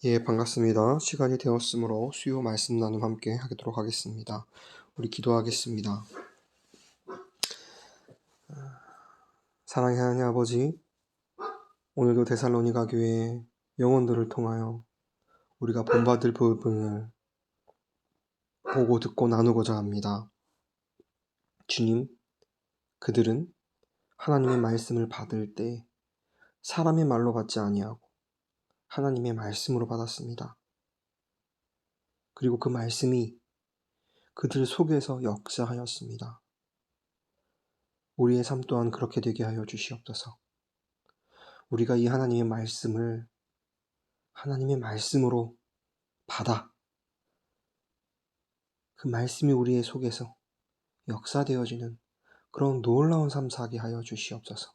예, 반갑습니다. 시간이 되었으므로 수요 말씀 나눔 함께 하도록 하겠습니다. 우리 기도하겠습니다. 사랑의 하나님 아버지, 오늘도 데살로니가 교회 영혼들을 통하여 우리가 본받을 부분을 보고 듣고 나누고자 합니다. 주님, 그들은 하나님의 말씀을 받을 때 사람의 말로 받지 아니하고 하나님의 말씀으로 받았습니다. 그리고 그 말씀이 그들 속에서 역사하였습니다. 우리의 삶 또한 그렇게 되게 하여 주시옵소서. 우리가 이 하나님의 말씀을 하나님의 말씀으로 받아 그 말씀이 우리의 속에서 역사되어지는 그런 놀라운 삶 사게 하여 주시옵소서.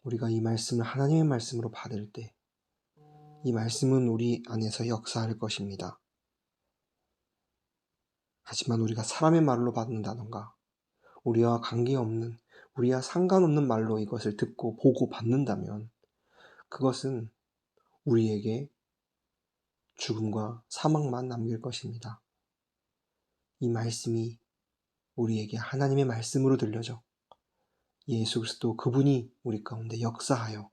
우리가 이 말씀을 하나님의 말씀으로 받을 때 이 말씀은 우리 안에서 역사할 것입니다. 하지만 우리가 사람의 말로 받는다던가 우리와 관계없는 우리와 상관없는 말로 이것을 듣고 보고 받는다면 그것은 우리에게 죽음과 사망만 남길 것입니다. 이 말씀이 우리에게 하나님의 말씀으로 들려져 예수 그리스도 그분이 우리 가운데 역사하여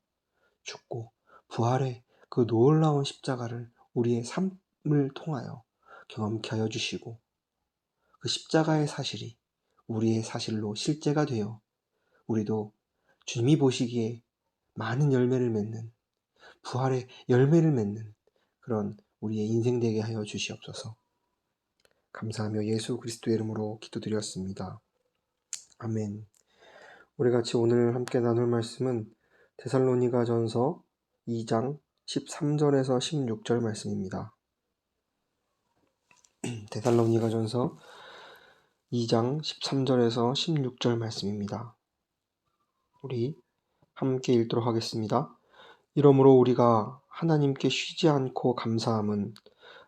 죽고 부활의 그 놀라운 십자가를 우리의 삶을 통하여 경험케 하여 주시고 그 십자가의 사실이 우리의 사실로 실제가 되어 우리도 주님이 보시기에 많은 열매를 맺는 부활의 열매를 맺는 그런 우리의 인생 되게 하여 주시옵소서. 감사하며 예수 그리스도의 이름으로 기도드렸습니다. 아멘. 우리 같이 오늘 함께 나눌 말씀은 데살로니가전서 2장 13절에서 16절 말씀입니다. 데살로니가전서 2장 13절에서 16절 말씀입니다. 우리 함께 읽도록 하겠습니다. 이러므로 우리가 하나님께 쉬지 않고 감사함은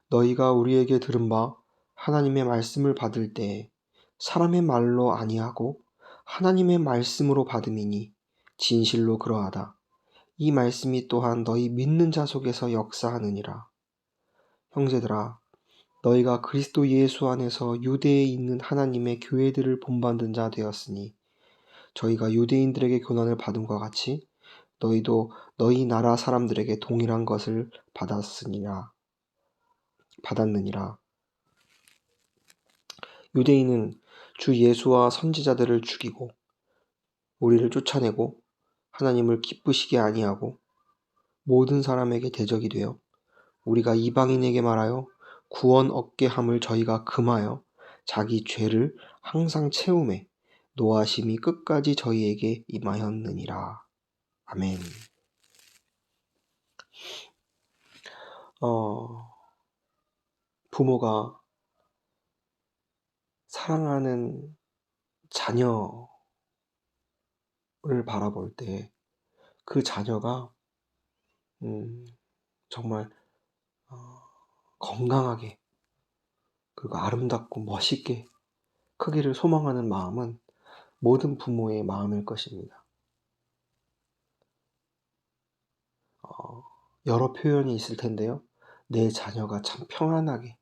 너희가 우리에게 들은 바 하나님의 말씀을 받을 때 사람의 말로 아니하고 하나님의 말씀으로 받음이니 진실로 그러하다. 이 말씀이 또한 너희 믿는 자 속에서 역사하느니라. 형제들아, 너희가 그리스도 예수 안에서 유대에 있는 하나님의 교회들을 본받는 자 되었으니 저희가 유대인들에게 교훈을 받음과 같이 너희도 너희 나라 사람들에게 동일한 것을 받았느니라. 유대인은 주 예수와 선지자들을 죽이고 우리를 쫓아내고 하나님을 기쁘시게 아니하고 모든 사람에게 대적이 되어 우리가 이방인에게 말하여 구원 얻게 함을 저희가 금하여 자기 죄를 항상 채우매 노하심이 끝까지 저희에게 임하였느니라. 아멘. 부모가 사랑하는 자녀를 바라볼 때 그 자녀가 정말 건강하게 그리고 아름답고 멋있게 크기를 소망하는 마음은 모든 부모의 마음일 것입니다. 여러 표현이 있을 텐데요. 내 자녀가 참 평안하게,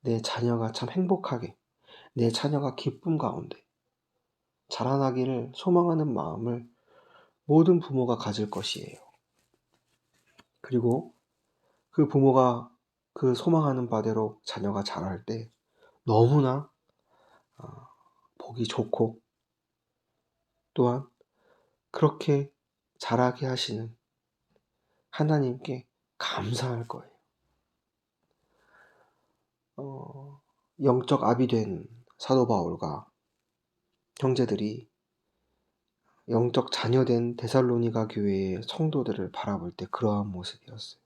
내 자녀가 참 행복하게, 내 자녀가 기쁨 가운데 자라나기를 소망하는 마음을 모든 부모가 가질 것이에요. 그리고 그 부모가 그 소망하는 바대로 자녀가 자랄 때 너무나 보기 좋고 또한 그렇게 자라게 하시는 하나님께 감사할 거예요. 영적 아비 된 사도 바울과 형제들이 영적 자녀된 데살로니가 교회의 성도들을 바라볼 때 그러한 모습이었어요.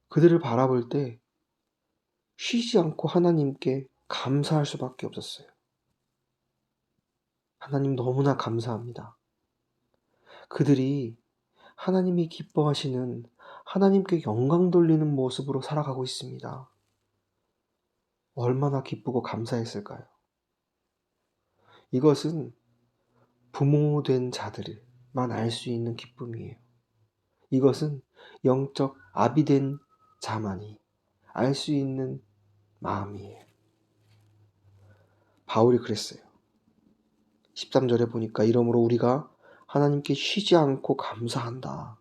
그들을 바라볼 때 쉬지 않고 하나님께 감사할 수밖에 없었어요. 하나님 너무나 감사합니다. 그들이 하나님이 기뻐하시는 하나님께 영광 돌리는 모습으로 살아가고 있습니다. 얼마나 기쁘고 감사했을까요? 이것은 부모된 자들만 알 수 있는 기쁨이에요. 이것은 영적 아비된 자만이 알 수 있는 마음이에요. 바울이 그랬어요. 13절에 보니까 이러므로 우리가 하나님께 쉬지 않고 감사한다.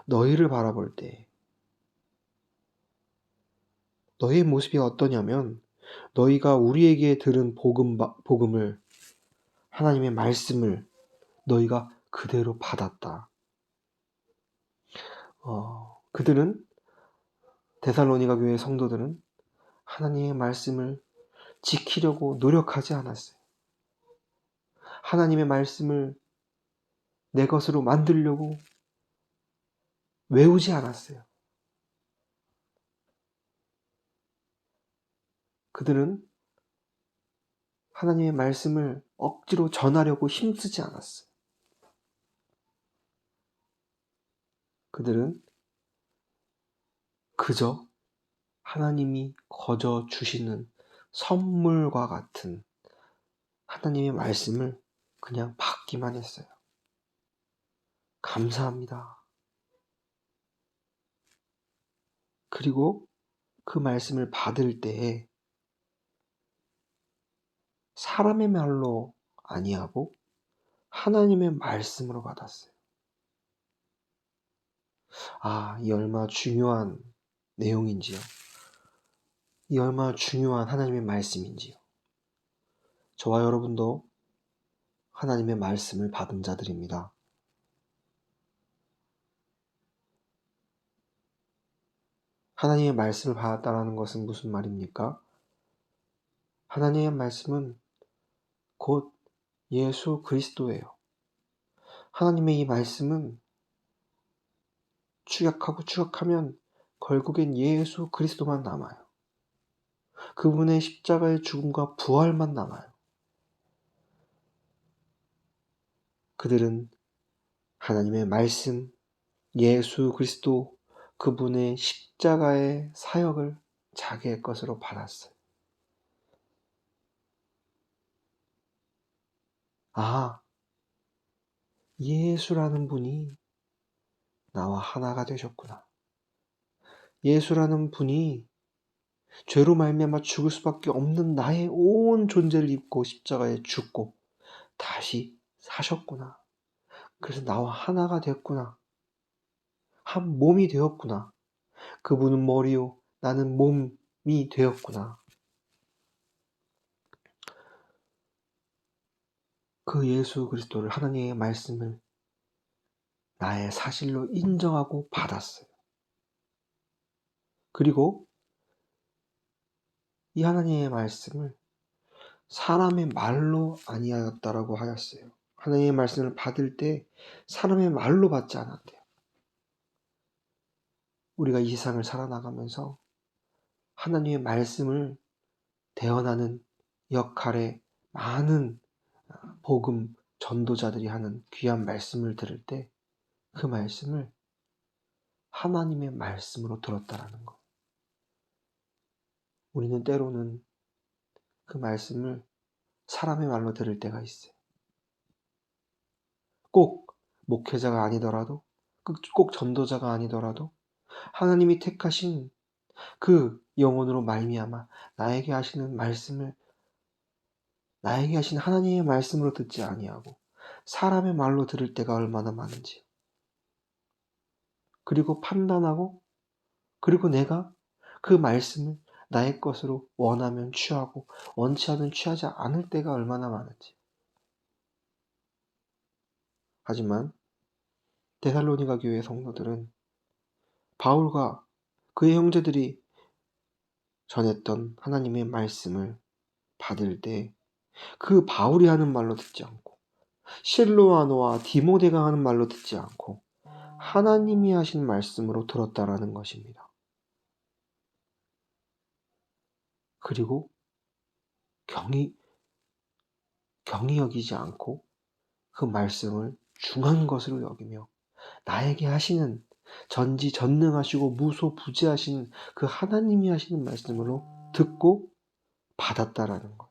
너희를 바라볼 때 너희의 모습이 어떠냐면 너희가 우리에게 들은 복음을 하나님의 말씀을 너희가 그대로 받았다. 그들은 데살로니가 교회 성도들은 하나님의 말씀을 지키려고 노력하지 않았어요. 하나님의 말씀을 내 것으로 만들려고 외우지 않았어요. 그들은 하나님의 말씀을 억지로 전하려고 힘쓰지 않았어요. 그들은 그저 하나님이 거저 주시는 선물과 같은 하나님의 말씀을 그냥 받기만 했어요. 감사합니다. 그리고 그 말씀을 받을 때에 사람의 말로 아니하고 하나님의 말씀으로 받았어요. 이 얼마나 중요한 내용인지요. 이 얼마나 중요한 하나님의 말씀인지요. 저와 여러분도 하나님의 말씀을 받은 자들입니다. 하나님의 말씀을 받았다는 것은 무슨 말입니까? 하나님의 말씀은 곧 예수 그리스도예요. 하나님의 이 말씀은 추격하고 추격하면 결국엔 예수 그리스도만 남아요. 그분의 십자가의 죽음과 부활만 남아요. 그들은 하나님의 말씀, 예수 그리스도, 그분의 십자가의 사역을 자기의 것으로 받았어요. 예수라는 분이 나와 하나가 되셨구나. 예수라는 분이 죄로 말미암아 죽을 수밖에 없는 나의 온 존재를 입고 십자가에 죽고 다시 사셨구나. 그래서 나와 하나가 됐구나. 한 몸이 되었구나. 그분은 머리요, 나는 몸이 되었구나. 그 예수 그리스도를, 하나님의 말씀을 나의 사실로 인정하고 받았어요. 그리고 이 하나님의 말씀을 사람의 말로 아니하였다라고 하였어요. 하나님의 말씀을 받을 때 사람의 말로 받지 않았대요. 우리가 이 세상을 살아나가면서 하나님의 말씀을 대언하는 역할에 많은 복음 전도자들이 하는 귀한 말씀을 들을 때 그 말씀을 하나님의 말씀으로 들었다라는 것. 우리는 때로는 그 말씀을 사람의 말로 들을 때가 있어요. 꼭 목회자가 아니더라도, 꼭 전도자가 아니더라도 하나님이 택하신 그 영혼으로 말미암아 나에게 하시는 말씀을 나에게 하신 하나님의 말씀으로 듣지 아니하고 사람의 말로 들을 때가 얼마나 많은지, 그리고 판단하고, 그리고 내가 그 말씀을 나의 것으로 원하면 취하고 원치 않으면 취하지 않을 때가 얼마나 많은지. 하지만 데살로니가 교회 성도들은 바울과 그의 형제들이 전했던 하나님의 말씀을 받을 때 그 바울이 하는 말로 듣지 않고 실로아노와 디모데가 하는 말로 듣지 않고 하나님이 하신 말씀으로 들었다라는 것입니다. 그리고 경히 여기지 않고 그 말씀을 중한 것으로 여기며 나에게 하시는 전지전능하시고 무소부재하신 그 하나님이 하시는 말씀으로 듣고 받았다라는 것.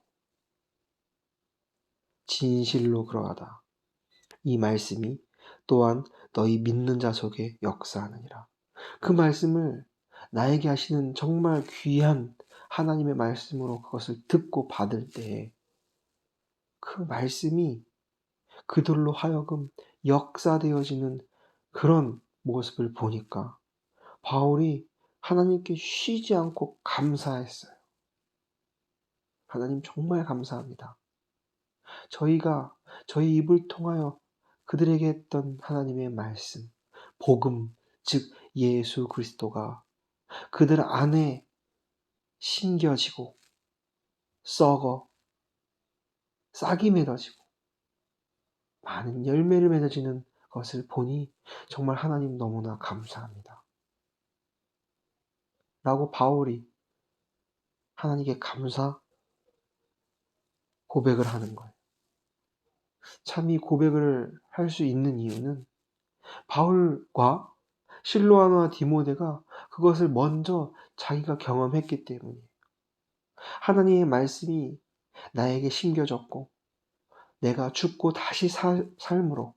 진실로 그러하다. 이 말씀이 또한 너희 믿는 자 속에 역사하느니라. 그 말씀을 나에게 하시는 정말 귀한 하나님의 말씀으로 그것을 듣고 받을 때에 그 말씀이 그들로 하여금 역사되어지는 그런 모습을 보니까 바울이 하나님께 쉬지 않고 감사했어요. 하나님 정말 감사합니다. 저희가 저희 입을 통하여 그들에게 했던 하나님의 말씀, 복음, 즉 예수 그리스도가 그들 안에 심겨지고 썩어 싹이 맺어지고 많은 열매를 맺어지는 것을 보니 정말 하나님 너무나 감사합니다. 라고 바울이 하나님께 감사 고백을 하는 거예요. 참 이 고백을 할 수 있는 이유는 바울과 실로아나와 디모데가 그것을 먼저 자기가 경험했기 때문이에요. 하나님의 말씀이 나에게 심겨졌고 내가 죽고 다시 삶으로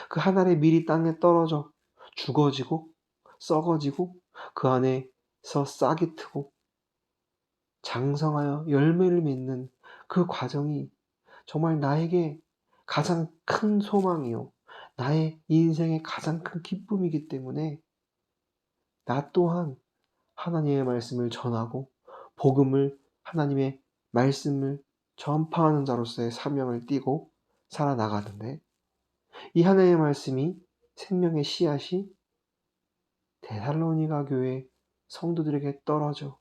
그 하늘의 밀이 땅에 떨어져 죽어지고 썩어지고 그 안에서 싹이 트고 장성하여 열매를 맺는 그 과정이 정말 나에게 가장 큰 소망이요 나의 인생의 가장 큰 기쁨이기 때문에 나 또한 하나님의 말씀을 전하고 복음을 하나님의 말씀을 전파하는 자로서의 사명을 띠고 살아나가는데 이 하나님의 말씀이 생명의 씨앗이 데살로니가 교회 성도들에게 떨어져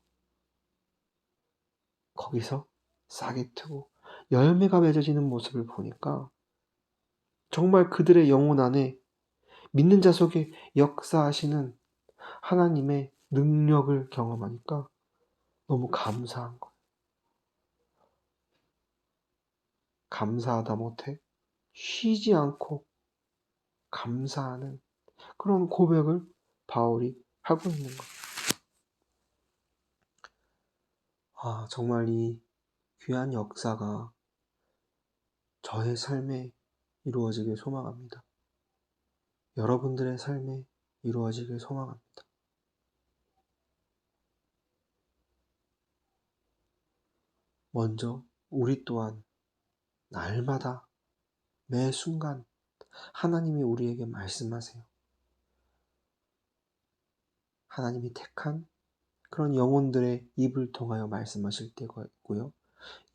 거기서 싹이 트고 열매가 맺어지는 모습을 보니까 정말 그들의 영혼 안에 믿는 자 속에 역사하시는 하나님의 능력을 경험하니까 너무 감사한 거예요. 감사하다 못해 쉬지 않고 감사하는 그런 고백을 바울이 하고 있는 거예요. 정말 이 귀한 역사가 저의 삶에 이루어지길 소망합니다. 여러분들의 삶에 이루어지길 소망합니다. 먼저 우리 또한 날마다 매 순간 하나님이 우리에게 말씀하세요. 하나님이 택한 그런 영혼들의 입을 통하여 말씀하실 때가 있고요.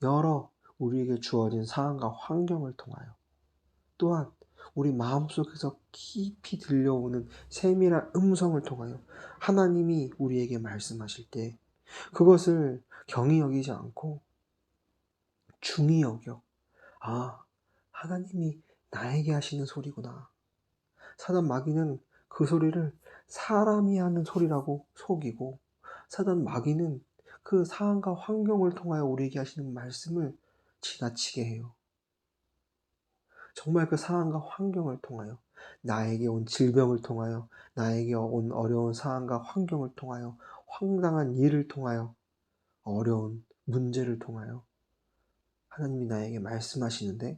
여러 우리에게 주어진 상황과 환경을 통하여 또한 우리 마음속에서 깊이 들려오는 세밀한 음성을 통하여 하나님이 우리에게 말씀하실 때 그것을 경히 여기지 않고 중히 여겨 하나님이 나에게 하시는 소리구나. 사단 마귀는 그 소리를 사람이 하는 소리라고 속이고 사단 마귀는 그 상황과 환경을 통하여 우리에게 하시는 말씀을 지나치게 해요. 정말 그 상황과 환경을 통하여 나에게 온 질병을 통하여 나에게 온 어려운 상황과 환경을 통하여 황당한 일을 통하여 어려운 문제를 통하여 하나님이 나에게 말씀하시는데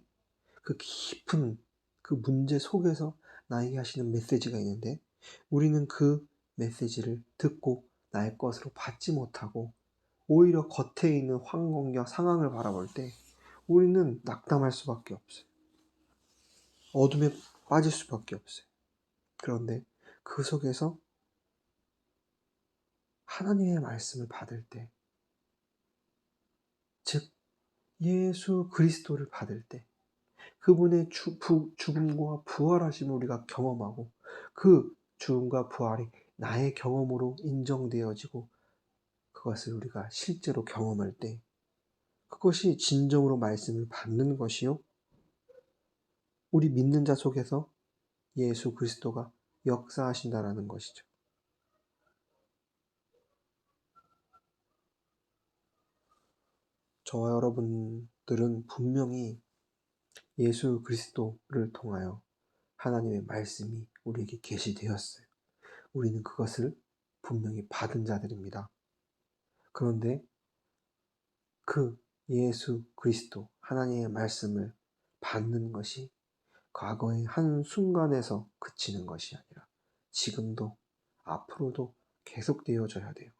그 깊은 그 문제 속에서 나에게 하시는 메시지가 있는데 우리는 그 메시지를 듣고 나의 것으로 받지 못하고 오히려 겉에 있는 환경과 상황을 바라볼 때 우리는 낙담할 수밖에 없어요. 어둠에 빠질 수밖에 없어요. 그런데 그 속에서 하나님의 말씀을 받을 때, 즉 예수 그리스도를 받을 때 그분의 죽음과 부활하심을 우리가 경험하고 그 죽음과 부활이 나의 경험으로 인정되어지고 그것을 우리가 실제로 경험할 때 그것이 진정으로 말씀을 받는 것이요 우리 믿는 자 속에서 예수 그리스도가 역사하신다라는 것이죠. 저와 여러분들은 분명히 예수 그리스도를 통하여 하나님의 말씀이 우리에게 계시되었어요. 우리는 그것을 분명히 받은 자들입니다. 그런데 그 예수 그리스도 하나님의 말씀을 받는 것이 과거의 한순간에서 그치는 것이 아니라 지금도 앞으로도 계속되어져야 돼요.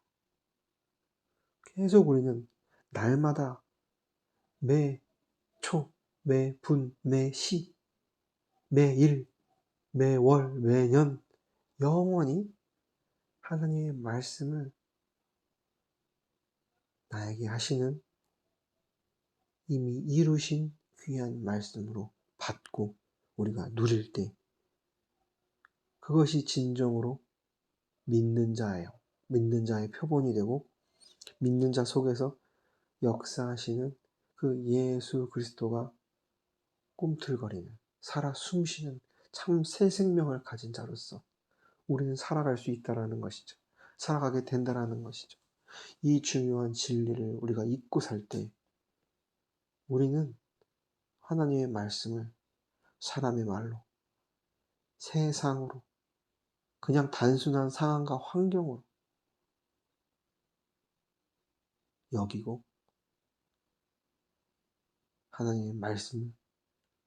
계속 우리는 날마다 매 초, 매 분, 매 시, 매일, 매월, 매년 영원히 하나님의 말씀을 나에게 하시는 이미 이루신 귀한 말씀으로 받고 우리가 누릴 때 그것이 진정으로 믿는 자예요. 믿는 자의 표본이 되고 믿는 자 속에서 역사하시는 그 예수 그리스도가 꿈틀거리는 살아 숨쉬는 참 새 생명을 가진 자로서 우리는 살아갈 수 있다라는 것이죠. 살아가게 된다라는 것이죠. 이 중요한 진리를 우리가 잊고 살 때 우리는 하나님의 말씀을 사람의 말로, 세상으로, 그냥 단순한 상황과 환경으로 여기고 하나님의 말씀을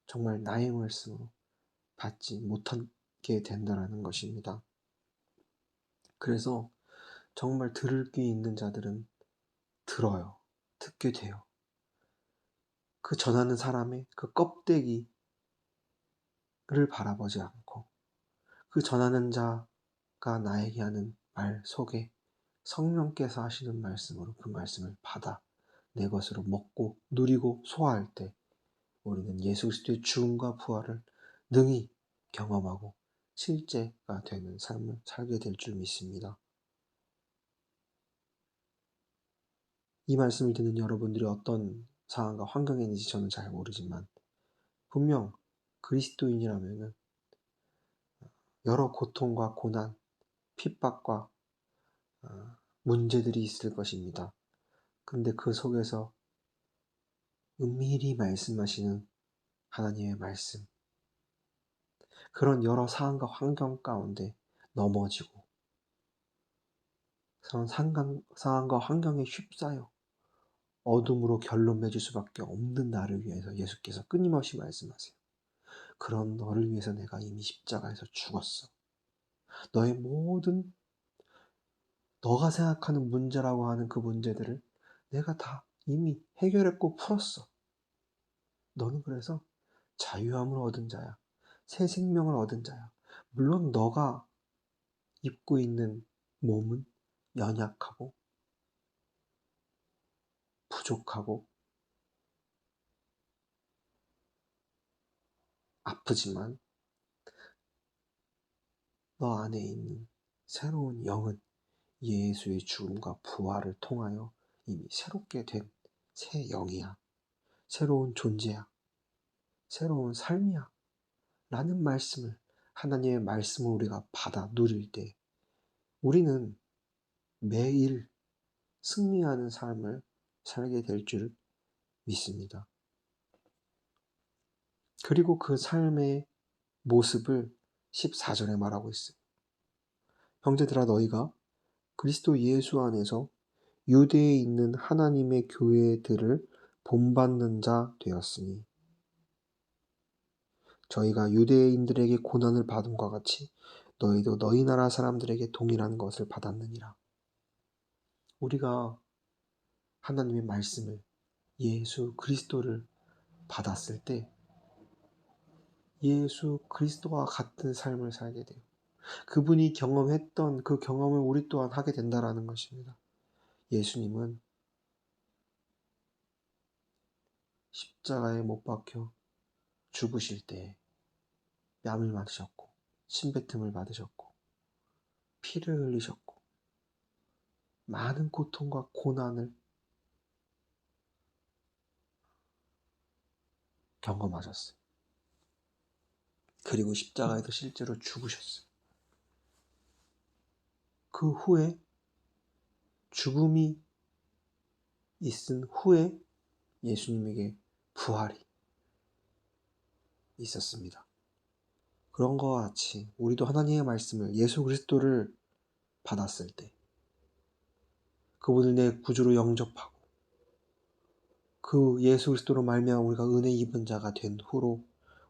정말 나의 말씀으로 받지 못하게 된다라는 것입니다. 그래서 정말 들을 귀 있는 자들은 들어요. 듣게 돼요. 그 전하는 사람의 그 껍데기를 바라보지 않고 그 전하는 자가 나에게 하는 말 속에 성령께서 하시는 말씀으로 그 말씀을 받아 내 것으로 먹고 누리고 소화할 때 우리는 예수 그리스도의 죽음과 부활을 능히 경험하고 실제가 되는 삶을 살게 될 줄 믿습니다. 이 말씀을 듣는 여러분들이 어떤 상황과 환경에 있는지 저는 잘 모르지만 분명 그리스도인이라면 여러 고통과 고난, 핍박과 문제들이 있을 것입니다. 근데 그 속에서 은밀히 말씀하시는 하나님의 말씀, 그런 여러 상황과 환경 가운데 넘어지고 그런 상황과 환경에 휩싸여 어둠으로 결론 맺을 수밖에 없는 나를 위해서 예수께서 끊임없이 말씀하세요. 그런 너를 위해서 내가 이미 십자가에서 죽었어. 너의 모든 너가 생각하는 문제라고 하는 그 문제들을 내가 다 이미 해결했고 풀었어. 너는 그래서 자유함을 얻은 자야. 새 생명을 얻은 자야. 물론 너가 입고 있는 몸은 연약하고 부족하고 아프지만 너 안에 있는 새로운 영은 예수의 죽음과 부활을 통하여 이미 새롭게 된 새 영이야. 새로운 존재야. 새로운 삶이야. 라는 말씀을 하나님의 말씀을 우리가 받아 누릴 때 우리는 매일 승리하는 삶을 살게 될 줄 믿습니다. 그리고 그 삶의 모습을 14절에 말하고 있어요. 형제들아 너희가 그리스도 예수 안에서 유대에 있는 하나님의 교회들을 본받는 자 되었으니 저희가 유대인들에게 고난을 받음과 같이 너희도 너희 나라 사람들에게 동일한 것을 받았느니라. 우리가 하나님의 말씀을 예수 그리스도를 받았을 때 예수 그리스도와 같은 삶을 살게 돼요. 그분이 경험했던 그 경험을 우리 또한 하게 된다라는 것입니다. 예수님은 십자가에 못 박혀 죽으실 때 뺨을 맞으셨고 침뱉음을 받으셨고 피를 흘리셨고 많은 고통과 고난을 경험하셨어요. 그리고 십자가에서 실제로 죽으셨어요. 그 후에 죽음이 있은 후에 예수님에게 부활이 있었습니다. 그런 것과 같이 우리도 하나님의 말씀을 예수 그리스도를 받았을 때 그분을 내 구주로 영접하고 그 예수 그리스도로 말미암아 우리가 은혜 입은 자가 된 후로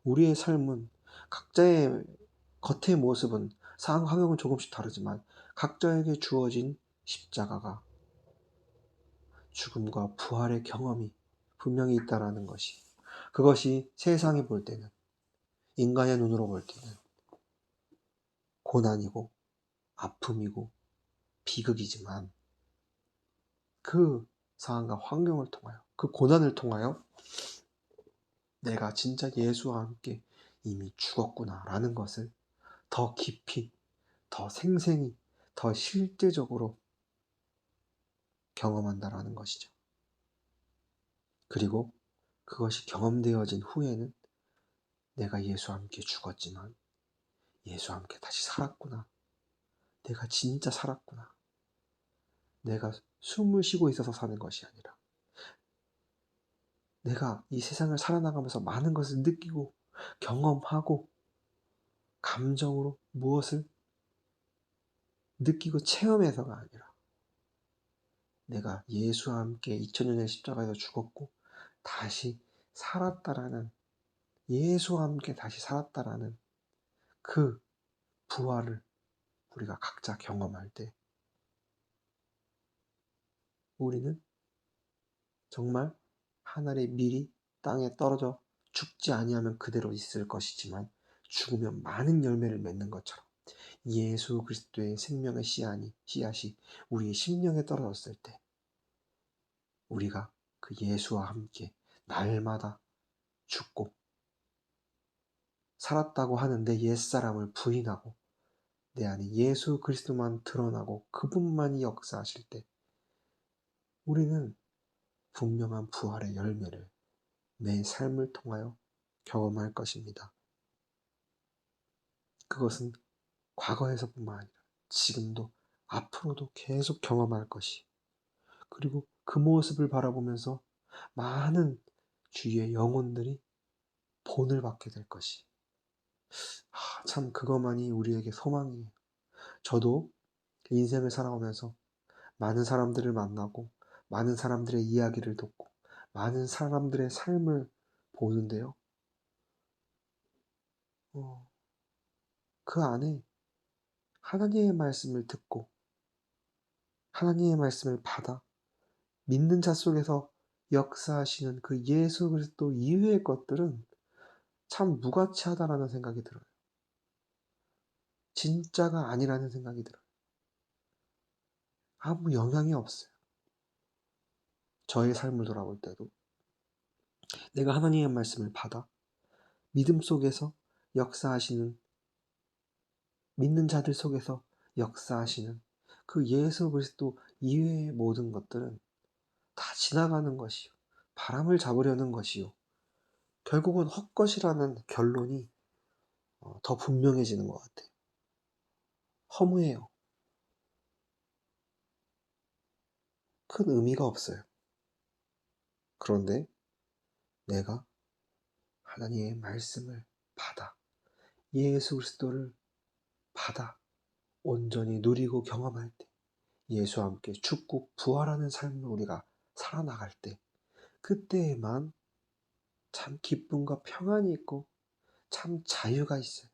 우리의 삶은 각자의 겉의 모습은 상황 환경은 조금씩 다르지만 각자에게 주어진 십자가가 죽음과 부활의 경험이 분명히 있다라는 것이, 그것이 세상이 볼 때는, 인간의 눈으로 볼 때는 고난이고 아픔이고 비극이지만, 그 상황과 환경을 통하여, 그 고난을 통하여 내가 진짜 예수와 함께 이미 죽었구나 라는 것을 더 깊이, 더 생생히, 더 실제적으로 경험한다라는 것이죠. 그리고 그것이 경험되어진 후에는 내가 예수와 함께 죽었지만 예수와 함께 다시 살았구나, 내가 진짜 살았구나, 내가 숨을 쉬고 있어서 사는 것이 아니라 내가 이 세상을 살아나가면서 많은 것을 느끼고 경험하고 감정으로 무엇을 느끼고 체험해서가 아니라 내가 예수와 함께 2000년의 십자가에서 죽었고 다시 살았다라는, 예수와 함께 다시 살았다라는 그 부활을 우리가 각자 경험할 때 우리는 정말 하늘의 밀이 땅에 떨어져 죽지 아니하면 그대로 있을 것이지만 죽으면 많은 열매를 맺는 것처럼 예수 그리스도의 생명의 씨앗이 우리의 심령에 떨어졌을 때 우리가 그 예수와 함께 날마다 죽고 살았다고 하는데 옛사람을 부인하고 내 안에 예수 그리스도만 드러나고 그분만이 역사하실 때 우리는 분명한 부활의 열매를 내 삶을 통하여 경험할 것입니다. 그것은 과거에서뿐만 아니라 지금도 앞으로도 계속 경험할 것이, 그리고 그 모습을 바라보면서 많은 주위의 영혼들이 본을 받게 될 것이, 참 그것만이 우리에게 소망이에요. 저도 인생을 살아오면서 많은 사람들을 만나고 많은 사람들의 이야기를 듣고 많은 사람들의 삶을 보는데요. 그 안에 하나님의 말씀을 듣고 하나님의 말씀을 받아 믿는 자 속에서 역사하시는 그 예수 그리스도 이외의 것들은 참 무가치하다라는 생각이 들어요. 진짜가 아니라는 생각이 들어요. 아무 영향이 없어요. 저의 삶을 돌아볼 때도 내가 하나님의 말씀을 받아 믿음 속에서 역사하시는, 믿는 자들 속에서 역사하시는 그 예수 그리스도 이외의 모든 것들은 다 지나가는 것이요, 바람을 잡으려는 것이요, 결국은 헛것이라는 결론이 더 분명해지는 것 같아요. 허무해요. 큰 의미가 없어요. 그런데 내가 하나님의 말씀을 받아 예수 그리스도를 받아 온전히 누리고 경험할 때, 예수와 함께 죽고 부활하는 삶을 우리가 살아나갈 때, 그때에만 참 기쁨과 평안이 있고 참 자유가 있어요.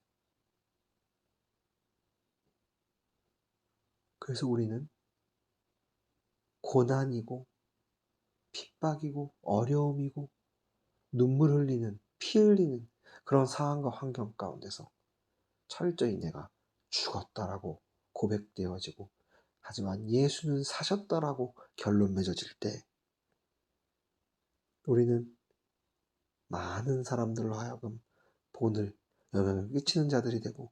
그래서 우리는 고난이고 핍박이고 어려움이고 눈물 흘리는, 피 흘리는 그런 상황과 환경 가운데서 철저히 내가 죽었다라고 고백되어지고, 하지만 예수는 사셨다라고 결론 맺어질 때 우리는 많은 사람들로 하여금 본을, 영향을 끼치는 자들이 되고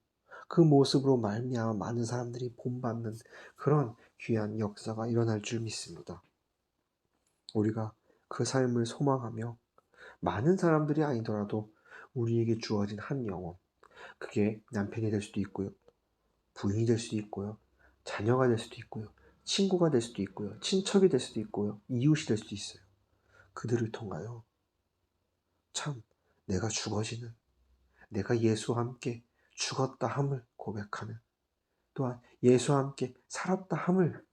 그 모습으로 말미암아 많은 사람들이 본받는 그런 귀한 역사가 일어날 줄 믿습니다. 우리가 그 삶을 소망하며 많은 사람들이 아니더라도 우리에게 주어진 한 영혼, 그게 남편이 될 수도 있고요, 부인이 될 수도 있고요, 자녀가 될 수도 있고요, 친구가 될 수도 있고요, 친척이 될 수도 있고요, 이웃이 될 수도 있어요. 그들을 통하여 참 내가 죽어지는, 내가 예수와 함께 죽었다 함을 고백하는, 또한 예수와 함께 살았다 함을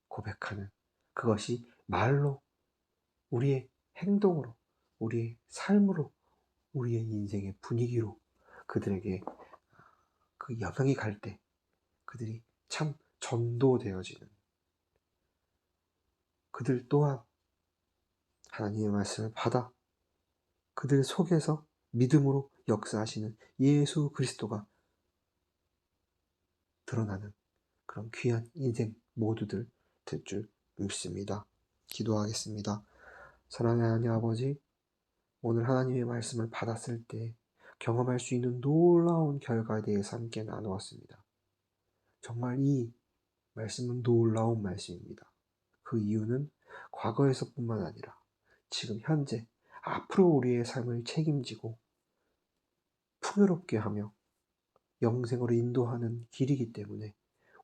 고백하는, 그것이 말로, 우리의 행동으로, 우리의 삶으로 우리의 인생의 분위기로 그들에게 그 영향이 갈 때 그들이 참 전도되어지는, 그들 또한 하나님의 말씀을 받아 그들 속에서 믿음으로 역사하시는 예수 그리스도가 드러나는 그런 귀한 인생 모두들 될 줄 믿습니다. 기도하겠습니다. 사랑하는 하나님 아버지, 오늘 하나님의 말씀을 받았을 때 경험할 수 있는 놀라운 결과에 대해서 함께 나누었습니다. 정말 이 말씀은 놀라운 말씀입니다. 그 이유는 과거에서뿐만 아니라 지금 현재 앞으로 우리의 삶을 책임지고 풍요롭게 하며 영생으로 인도하는 길이기 때문에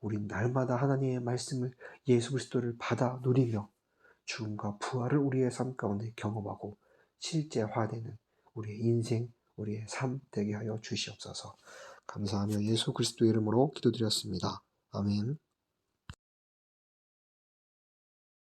우린 날마다 하나님의 말씀을, 예수 그리스도를 받아 누리며 죽음과 부활을 우리의 삶 가운데 경험하고 실제화되는 우리의 인생, 우리의 삶 되게 하여 주시옵소서. 감사하며 예수 그리스도 이름으로 기도드렸습니다. 아멘.